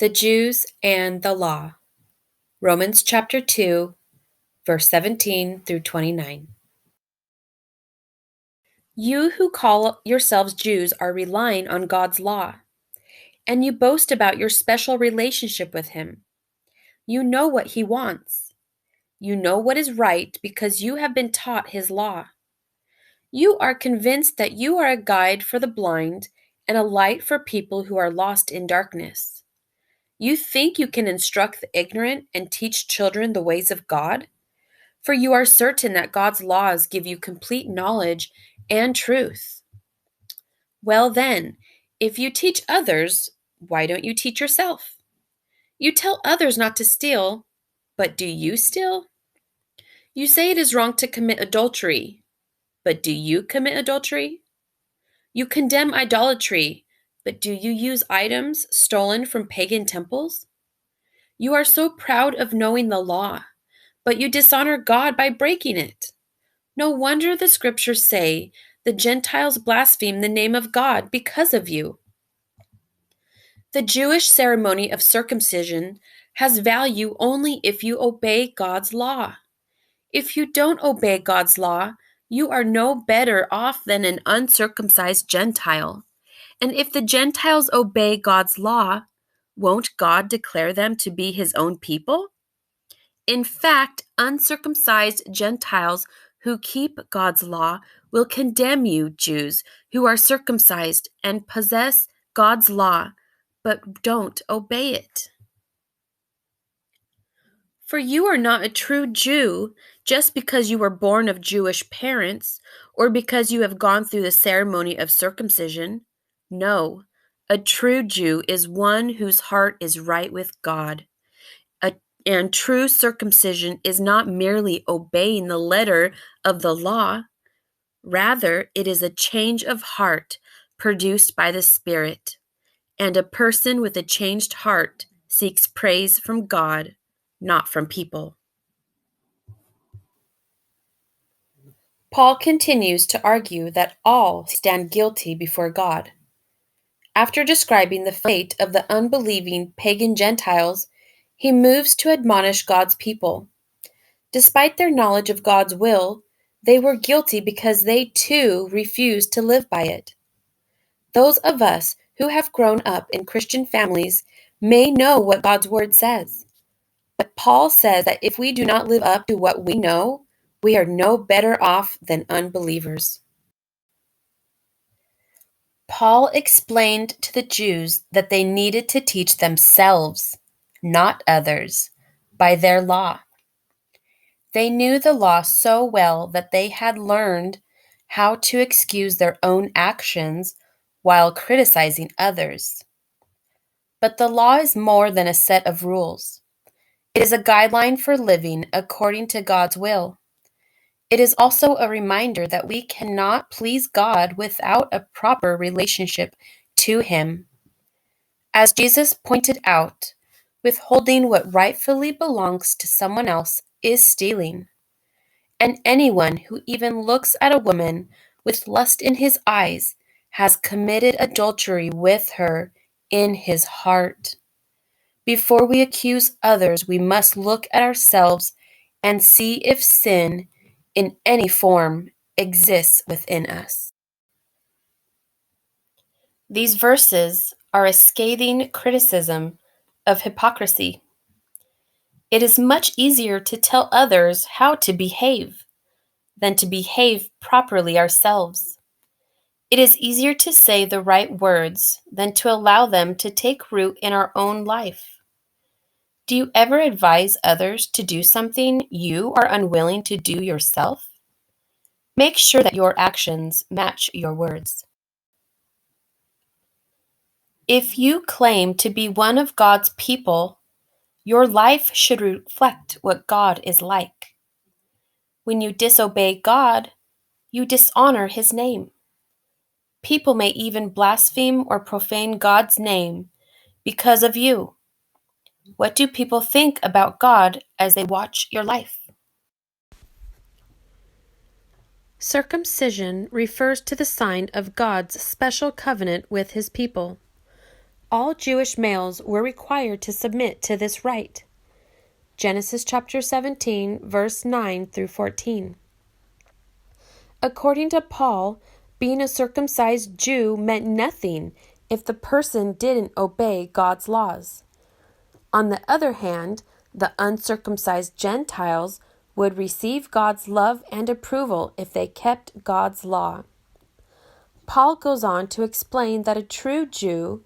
The Jews and the Law. Romans chapter 2, verse 17 through 29. You who call yourselves Jews are relying on God's law, and you boast about your special relationship with Him. You know what He wants. You know what is right because you have been taught His law. You are convinced that you are a guide for the blind and a light for people who are lost in darkness. You think you can instruct the ignorant and teach children the ways of God? For you are certain that God's laws give you complete knowledge and truth. Well then, if you teach others, why don't you teach yourself? You tell others not to steal, but do you steal? You say it is wrong to commit adultery, but do you commit adultery? You condemn idolatry, but do you use items stolen from pagan temples? You are so proud of knowing the law, but you dishonor God by breaking it. No wonder the scriptures say the Gentiles blaspheme the name of God because of you. The Jewish ceremony of circumcision has value only if you obey God's law. If you don't obey God's law, you are no better off than an uncircumcised Gentile. And if the Gentiles obey God's law, won't God declare them to be His own people? In fact, uncircumcised Gentiles who keep God's law will condemn you, Jews, who are circumcised and possess God's law, but don't obey it. For you are not a true Jew just because you were born of Jewish parents or because you have gone through the ceremony of circumcision. No, a true Jew is one whose heart is right with God. And true circumcision is not merely obeying the letter of the law. Rather, it is a change of heart produced by the Spirit. And a person with a changed heart seeks praise from God, not from people. Paul continues to argue that all stand guilty before God. After describing the fate of the unbelieving pagan Gentiles, he moves to admonish God's people. Despite their knowledge of God's will, they were guilty because they too refused to live by it. Those of us who have grown up in Christian families may know what God's word says. But Paul says that if we do not live up to what we know, we are no better off than unbelievers. Paul explained to the Jews that they needed to teach themselves, not others, by their law. They knew the law so well that they had learned how to excuse their own actions while criticizing others. But the law is more than a set of rules. It is a guideline for living according to God's will. It is also a reminder that we cannot please God without a proper relationship to Him. As Jesus pointed out, withholding what rightfully belongs to someone else is stealing. And anyone who even looks at a woman with lust in his eyes has committed adultery with her in his heart. Before we accuse others, we must look at ourselves and see if sin in any form exists within us. These verses are a scathing criticism of hypocrisy. It is much easier to tell others how to behave than to behave properly ourselves. It is easier to say the right words than to allow them to take root in our own life. Do you ever advise others to do something you are unwilling to do yourself? Make sure that your actions match your words. If you claim to be one of God's people, your life should reflect what God is like. When you disobey God, you dishonor His name. People may even blaspheme or profane God's name because of you. What do people think about God as they watch your life? Circumcision refers to the sign of God's special covenant with His people. All Jewish males were required to submit to this rite. Genesis chapter 17, verse 9 through 14. According to Paul, being a circumcised Jew meant nothing if the person didn't obey God's laws. On the other hand, the uncircumcised Gentiles would receive God's love and approval if they kept God's law. Paul goes on to explain that a true Jew,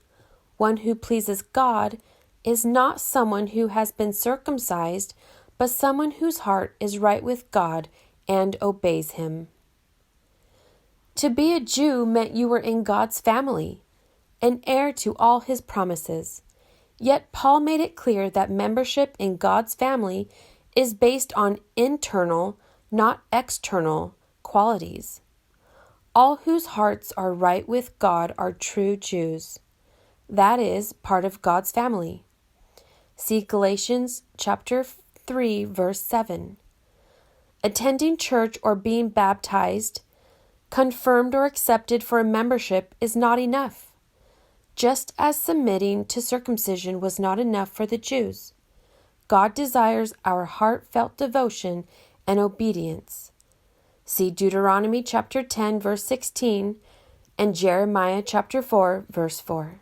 one who pleases God, is not someone who has been circumcised, but someone whose heart is right with God and obeys Him. To be a Jew meant you were in God's family, an heir to all His promises. Yet Paul made it clear that membership in God's family is based on internal, not external, qualities. All whose hearts are right with God are true Jews. That is part of God's family. See Galatians chapter 3, verse 7. Attending church or being baptized, confirmed or accepted for a membership is not enough, just as submitting to circumcision was not enough for the Jews. God desires our heartfelt devotion and obedience. See Deuteronomy chapter 10, verse 16, and Jeremiah chapter 4, verse 4.